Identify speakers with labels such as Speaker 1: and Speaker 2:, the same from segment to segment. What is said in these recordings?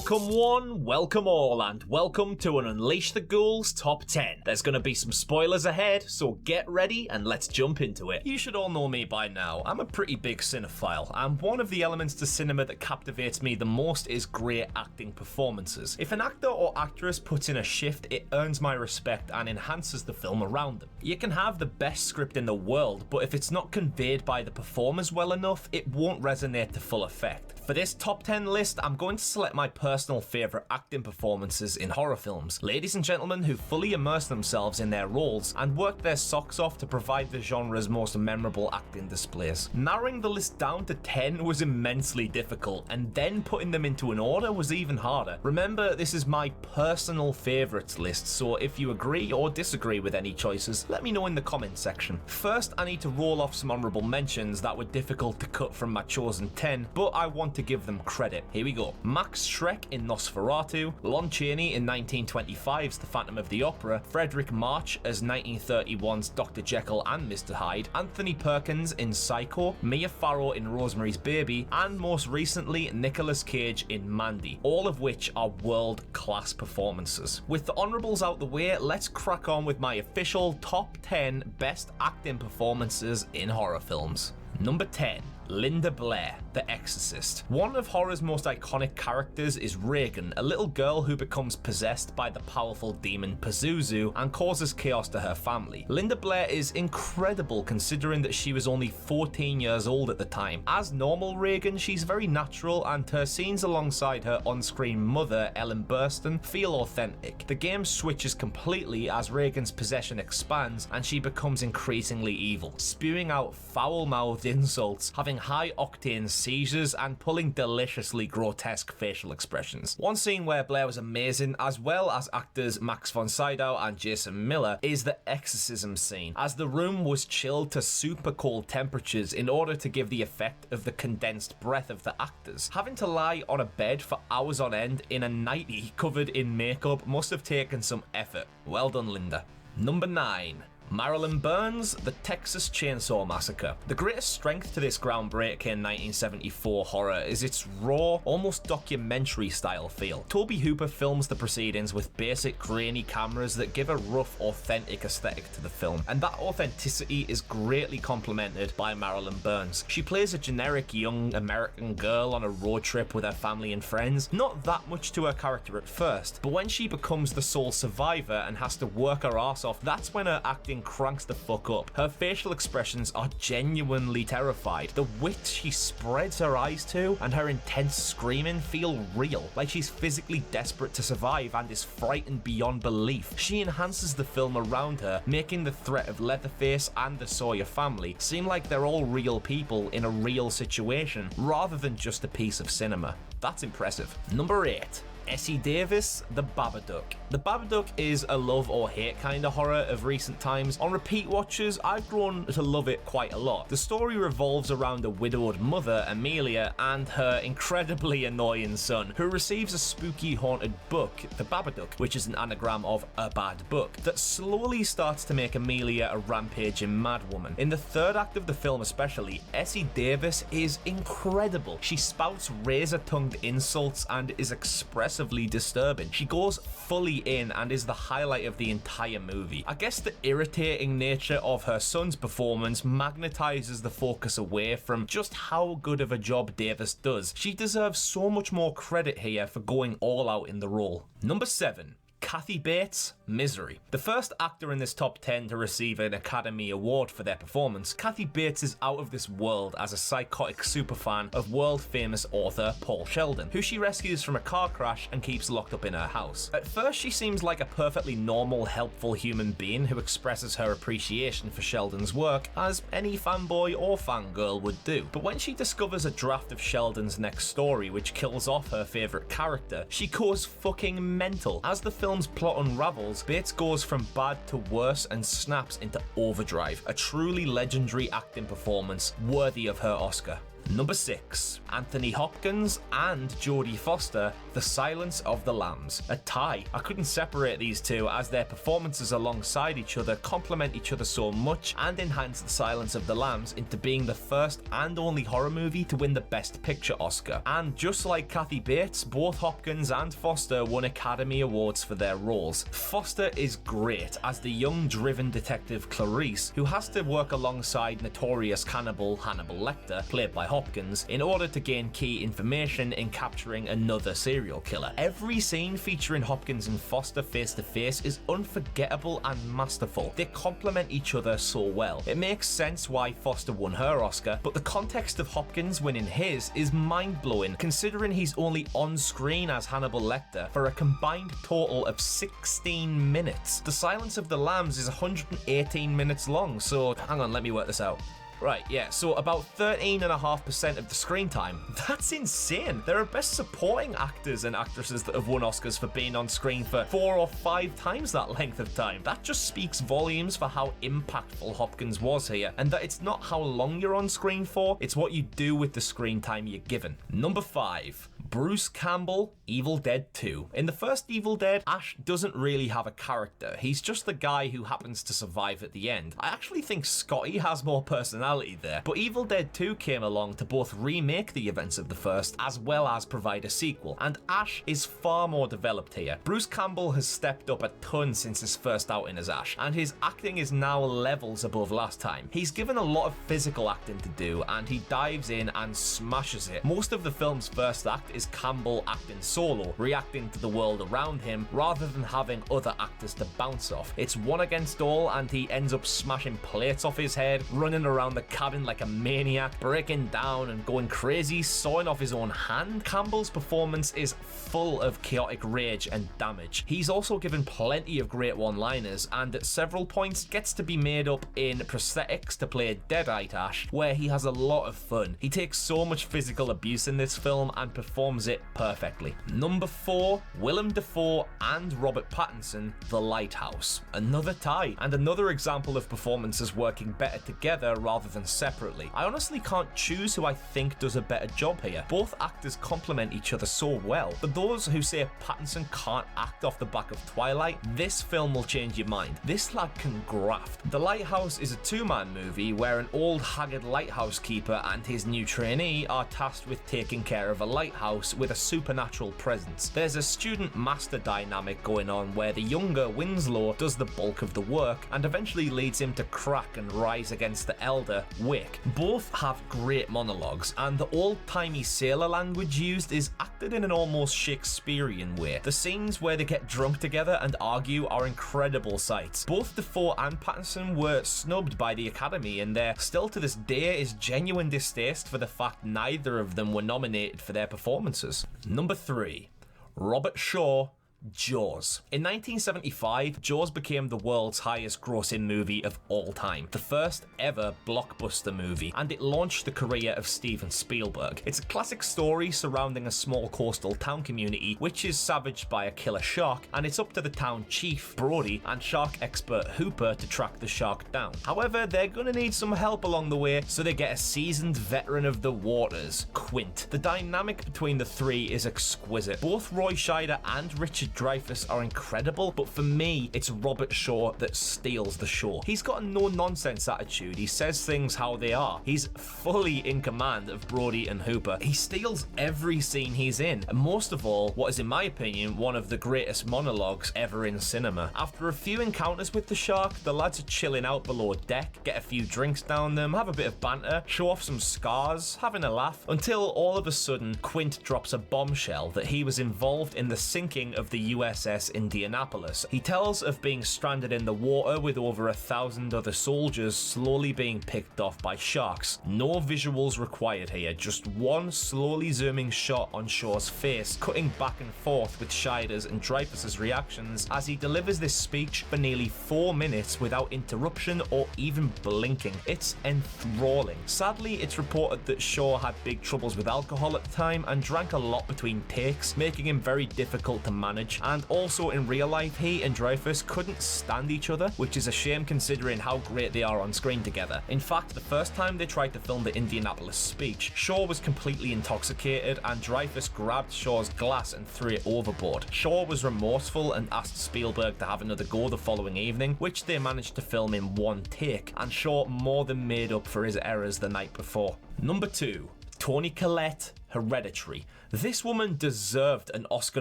Speaker 1: Welcome one, welcome all, and welcome to an Unleash the Ghouls Top 10. There's gonna be some spoilers ahead, so get ready and let's jump into it. You should all know me by now. I'm a pretty big cinephile, and one of the elements to cinema that captivates me the most is great acting performances. If an actor or actress puts in a shift, it earns my respect and enhances the film around them. You can have the best script in the world, but if it's not conveyed by the performers well enough, it won't resonate to full effect. For this top 10 list, I'm going to select my personal favourite acting performances in horror films. Ladies and gentlemen who fully immerse themselves in their roles and work their socks off to provide the genre's most memorable acting displays. Narrowing the list down to 10 was immensely difficult, and then putting them into an order was even harder. Remember, this is my personal favourites list, so if you agree or disagree with any choices, let me know in the comments section. First, I need to roll off some honourable mentions that were difficult to cut from my chosen 10, but I want to give them credit. Here we go. Max Schreck in Nosferatu, Lon Chaney in 1925's The Phantom of the Opera, Frederick March as 1931's Dr. Jekyll and Mr. Hyde, Anthony Perkins in Psycho, Mia Farrow in Rosemary's Baby, and most recently Nicolas Cage in Mandy, all of which are world-class performances. With the honourables out the way, let's crack on with my official top 10 best acting performances in horror films. Number 10. Linda Blair, The Exorcist. One of horror's most iconic characters is Regan, a little girl who becomes possessed by the powerful demon Pazuzu and causes chaos to her family. Linda Blair is incredible considering that she was only 14 years old at the time. As normal Regan, she's very natural and her scenes alongside her on-screen mother, Ellen Burstyn, feel authentic. The game switches completely as Regan's possession expands and she becomes increasingly evil, spewing out foul-mouthed insults, having high-octane seizures, and pulling deliciously grotesque facial expressions. One scene where Blair was amazing, as well as actors Max von Sydow and Jason Miller, is the exorcism scene, as the room was chilled to super cold temperatures in order to give the effect of the condensed breath of the actors. Having to lie on a bed for hours on end in a nightie covered in makeup must have taken some effort. Well done, Linda. Number 9. Marilyn Burns, The Texas Chainsaw Massacre. The greatest strength to this groundbreaking 1974 horror is its raw, almost documentary-style feel. Tobe Hooper films the proceedings with basic, grainy cameras that give a rough, authentic aesthetic to the film, and that authenticity is greatly complemented by Marilyn Burns. She plays a generic young American girl on a road trip with her family and friends. Not that much to her character at first, but when she becomes the sole survivor and has to work her ass off, that's when her acting cranks the fuck up. Her facial expressions are genuinely terrified. The width she spreads her eyes to and her intense screaming feel real, like she's physically desperate to survive and is frightened beyond belief. She enhances the film around her, making the threat of Leatherface and the Sawyer family seem like they're all real people in a real situation, rather than just a piece of cinema. That's impressive. Number 8. Essie Davis, The Babadook. The Babadook is a love or hate kind of horror of recent times. On repeat watches, I've grown to love it quite a lot. The story revolves around a widowed mother, Amelia, and her incredibly annoying son, who receives a spooky haunted book, The Babadook, which is an anagram of a bad book, that slowly starts to make Amelia a rampaging madwoman. In the third act of the film especially, Essie Davis is incredible. She spouts razor-tongued insults and is expressive disturbing. She goes fully in and is the highlight of the entire movie. I guess the irritating nature of her son's performance magnetizes the focus away from just how good of a job Davis does. She deserves so much more credit here for going all out in the role. Number 7. Kathy Bates, Misery. The first actor in this top 10 to receive an Academy Award for their performance, Kathy Bates is out of this world as a psychotic superfan of world-famous author Paul Sheldon, who she rescues from a car crash and keeps locked up in her house. At first, she seems like a perfectly normal, helpful human being who expresses her appreciation for Sheldon's work, as any fanboy or fangirl would do. But when she discovers a draft of Sheldon's next story which kills off her favourite character, she goes fucking mental. As the film's plot unravels, Bates goes from bad to worse and snaps into overdrive, a truly legendary acting performance worthy of her Oscar. Number 6. Anthony Hopkins and Jodie Foster, The Silence of the Lambs. A tie. I couldn't separate these two as their performances alongside each other complement each other so much and enhance The Silence of the Lambs into being the first and only horror movie to win the Best Picture Oscar. And just like Kathy Bates, both Hopkins and Foster won Academy Awards for their roles. Foster is great as the young, driven detective Clarice, who has to work alongside notorious cannibal Hannibal Lecter, played by Hopkins, in order to gain key information in capturing another serial killer. Every scene featuring Hopkins and Foster face to face is unforgettable and masterful. They complement each other so well. It makes sense why Foster won her Oscar, but the context of Hopkins winning his is mind-blowing considering he's only on screen as Hannibal Lecter for a combined total of 16 minutes. The Silence of the Lambs is 118 minutes long, so hang on, let me work this out. Right, yeah, so about 13.5% of the screen time. That's insane. There are best supporting actors and actresses that have won Oscars for being on screen for 4 or 5 times that length of time. That just speaks volumes for how impactful Hopkins was here, and that it's not how long you're on screen for, it's what you do with the screen time you're given. Number 5. Bruce Campbell, Evil Dead 2. In the first Evil Dead, Ash doesn't really have a character. He's just the guy who happens to survive at the end. I actually think Scotty has more personality there, but Evil Dead 2 came along to both remake the events of the first as well as provide a sequel, and Ash is far more developed here. Bruce Campbell has stepped up a ton since his first outing as Ash, and his acting is now levels above last time. He's given a lot of physical acting to do, and he dives in and smashes it. Most of the film's first act is Campbell acting solo, reacting to the world around him rather than having other actors to bounce off. It's one against all, and he ends up smashing plates off his head, running around the cabin like a maniac, breaking down and going crazy, sawing off his own hand. Campbell's performance is full of chaotic rage and damage. He's also given plenty of great one-liners, and at several points gets to be made up in prosthetics to play Deadite Ash, where he has a lot of fun. He takes so much physical abuse in this film and performs it perfectly. Number 4, Willem Dafoe and Robert Pattinson, The Lighthouse. Another tie, and another example of performances working better together rather than separately. I honestly can't choose who I think does a better job here. Both actors complement each other so well. For those who say Pattinson can't act off the back of Twilight, this film will change your mind. This lad can graft. The Lighthouse is a two-man movie where an old haggard lighthouse keeper and his new trainee are tasked with taking care of a lighthouse with a supernatural presence. There's a student-master dynamic going on where the younger Winslow does the bulk of the work and eventually leads him to crack and rise against the elder Wick. Both have great monologues, and the old-timey sailor language used is acted in an almost Shakespearean way. The scenes where they get drunk together and argue are incredible sights. Both Dafoe and Pattinson were snubbed by the Academy, and there still to this day is genuine distaste for the fact neither of them were nominated for their performances. Number 3. Robert Shaw, Jaws. In 1975, Jaws became the world's highest grossing movie of all time, the first ever blockbuster movie, and it launched the career of Steven Spielberg. It's a classic story surrounding a small coastal town community which is savaged by a killer shark, and it's up to the town chief, Brody, and shark expert Hooper to track the shark down. However, they're gonna need some help along the way, so they get a seasoned veteran of the waters, Quint. The dynamic between the three is exquisite. Both Roy Scheider and Richard Dreyfuss are incredible, but for me, it's Robert Shaw that steals the show. He's got a no-nonsense attitude. He says things how they are. He's fully in command of Brody and Hooper. He steals every scene he's in, and most of all, what is in my opinion, one of the greatest monologues ever in cinema. After a few encounters with the shark, the lads are chilling out below deck, get a few drinks down them, have a bit of banter, show off some scars, having a laugh, until all of a sudden, Quint drops a bombshell that he was involved in the sinking of the USS Indianapolis. He tells of being stranded in the water with over 1,000 other soldiers slowly being picked off by sharks. No visuals required here, just one slowly zooming shot on Shaw's face, cutting back and forth with Scheider's and Dreyfuss's reactions as he delivers this speech for nearly 4 minutes without interruption or even blinking. It's enthralling. Sadly, it's reported that Shaw had big troubles with alcohol at the time and drank a lot between takes, making him very difficult to manage marriage, and also in real life he and Dreyfuss couldn't stand each other, which is a shame considering how great they are on screen together. In fact, the first time they tried to film the Indianapolis speech, Shaw was completely intoxicated and Dreyfuss grabbed Shaw's glass and threw it overboard. Shaw was remorseful and asked Spielberg to have another go the following evening, which they managed to film in one take, and Shaw more than made up for his errors the night before. Number 2. Toni Collette, Hereditary. This woman deserved an Oscar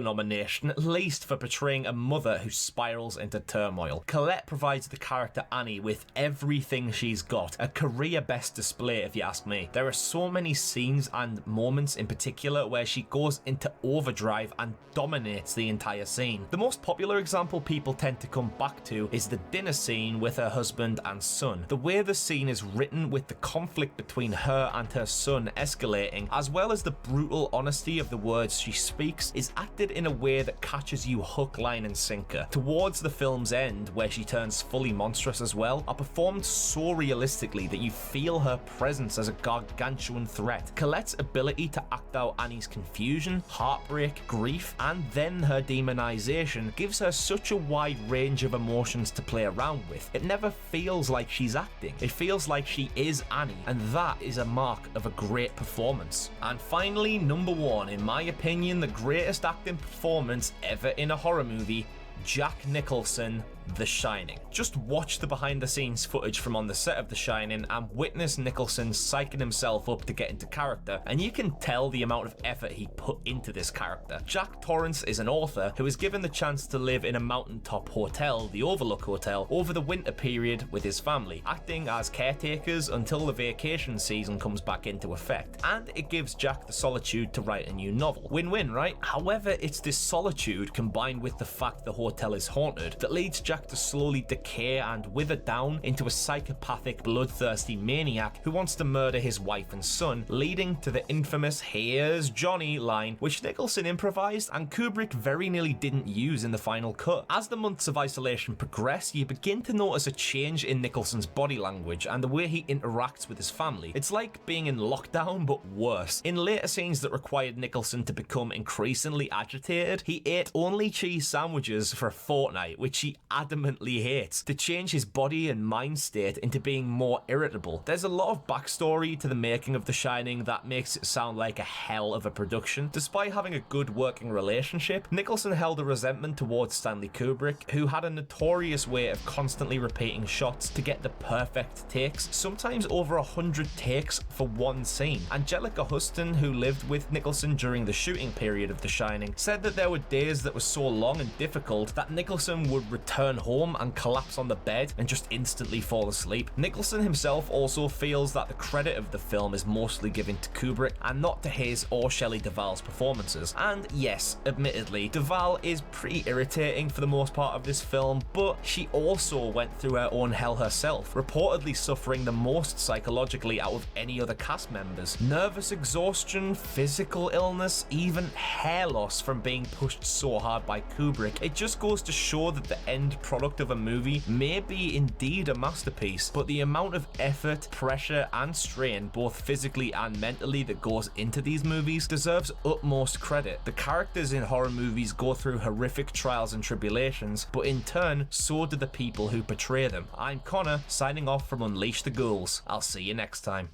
Speaker 1: nomination, at least for portraying a mother who spirals into turmoil. Collette provides the character Annie with everything she's got, a career best display if you ask me. There are so many scenes and moments in particular where she goes into overdrive and dominates the entire scene. The most popular example people tend to come back to is the dinner scene with her husband and son. The way the scene is written, with the conflict between her and her son escalating, as well as the brutal honesty of the words she speaks, is acted in a way that catches you hook, line and sinker. Towards the film's end, where she turns fully monstrous as well, are performed so realistically that you feel her presence as a gargantuan threat. Colette's ability to act out Annie's confusion, heartbreak, grief, and then her demonization gives her such a wide range of emotions to play around with. It never feels like she's acting. It feels like she is Annie, and that is a mark of a great performance. And finally, number 1, in my opinion, the greatest acting performance ever in a horror movie, Jack Nicholson, The Shining. Just watch the behind the scenes footage from on the set of The Shining and witness Nicholson psyching himself up to get into character, and you can tell the amount of effort he put into this character. Jack Torrance is an author who is given the chance to live in a mountaintop hotel, the Overlook Hotel, over the winter period with his family, acting as caretakers until the vacation season comes back into effect, and it gives Jack the solitude to write a new novel. Win-win, right? However, it's this solitude combined with the fact the hotel is haunted that leads Jack to slowly decay and wither down into a psychopathic, bloodthirsty maniac who wants to murder his wife and son, leading to the infamous "Here's Johnny" line, which Nicholson improvised and Kubrick very nearly didn't use in the final cut. As the months of isolation progress, you begin to notice a change in Nicholson's body language and the way he interacts with his family. It's like being in lockdown, but worse. In later scenes that required Nicholson to become increasingly agitated, he ate only cheese sandwiches for a fortnight, which he adamantly hates, to change his body and mind state into being more irritable. There's a lot of backstory to the making of The Shining that makes it sound like a hell of a production. Despite having a good working relationship, Nicholson held a resentment towards Stanley Kubrick, who had a notorious way of constantly repeating shots to get the perfect takes, sometimes over 100 takes for one scene. Angelica Huston, who lived with Nicholson during the shooting period of The Shining, said that there were days that were so long and difficult that Nicholson would return home and collapse on the bed and just instantly fall asleep. Nicholson himself also feels that the credit of the film is mostly given to Kubrick and not to his or Shelley Duvall's performances. And yes, admittedly, Duvall is pretty irritating for the most part of this film, but she also went through her own hell herself, reportedly suffering the most psychologically out of any other cast members. Nervous exhaustion, physical illness, even hair loss from being pushed so hard by Kubrick. It just goes to show that the end product of a movie may be indeed a masterpiece, but the amount of effort, pressure and strain, both physically and mentally, that goes into these movies deserves utmost credit. The characters in horror movies go through horrific trials and tribulations, but in turn, so do the people who portray them. I'm Connor, signing off from Unleash the Ghouls. I'll see you next time.